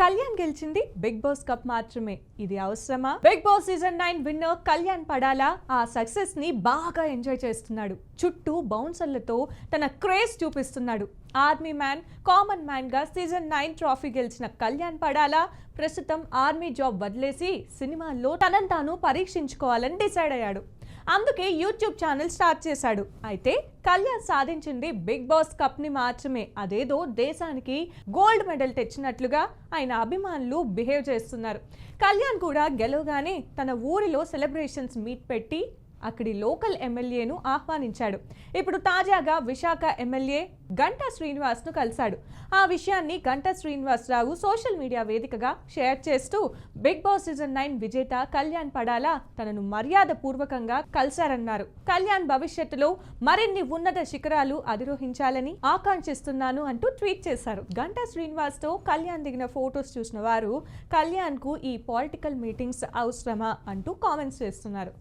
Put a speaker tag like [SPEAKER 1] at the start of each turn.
[SPEAKER 1] కళ్యాణ్ గెలిచింది big boss cup మాత్రమే. ఇది అవసరమా? Bigg Boss season 9 winner Kalyan పడాలా ఆ సక్సెస్ ని బాగా ఎంజాయ్ చేస్తున్నాడు. చుట్టూ బౌన్సర్లతో తన క్రేజ్ చూపిస్తున్నాడు. ఆర్మీ మ్యాన్, కామన్ మ్యాన్ గా సీజన్ 9 ట్రోఫీ గెలిచిన కళ్యాణ్ పడాలా ప్రస్తుతం ఆర్మీ జాబ్ వదిలేసి సినిమాల్లో తనను తాను పరీక్షించుకోవాలని డిసైడ్ అయ్యాడు. అందుకే యూట్యూబ్ ఛానల్ స్టార్ట్ చేశాడు. అయితే కళ్యాణ్ సాధించింది బిగ్ బాస్ కప్ ని మాత్రమే. అదేదో దేశానికి గోల్డ్ మెడల్ తెచ్చినట్లుగా ఆయన అభిమానులు బిహేవ్ చేస్తున్నారు. కళ్యాణ్ కూడా గెలవగానే తన ఊరిలో సెలబ్రేషన్స్ మీట్ పెట్టి అక్కడి లోకల్ ఎమ్మెల్యేను ఆహ్వానించాడు. ఇప్పుడు తాజాగా విశాఖ ఎమ్మెల్యే గంటా శ్రీనివాస్ను కలిశాడు. ఆ విషయాన్ని గంటా శ్రీనివాసరావు సోషల్ మీడియా వేదికగా షేర్ చేస్తూ బిగ్ బాస్ సీజన్ 9 విజేత కళ్యాణ్ పడాలా తనను మర్యాద పూర్వకంగా కలిశారన్నారు. కళ్యాణ్ భవిష్యత్తులో మరిన్ని ఉన్నత శిఖరాలు అధిరోహించాలని ఆకాంక్షిస్తున్నాను అంటూ ట్వీట్ చేశారు. గంటా శ్రీనివాస్ తో కళ్యాణ్ దిగిన ఫోటోస్ చూసిన వారు కళ్యాణ్ కు ఈ పొలిటికల్ మీటింగ్స్ అవసరమా అంటూ కామెంట్స్ చేస్తున్నారు.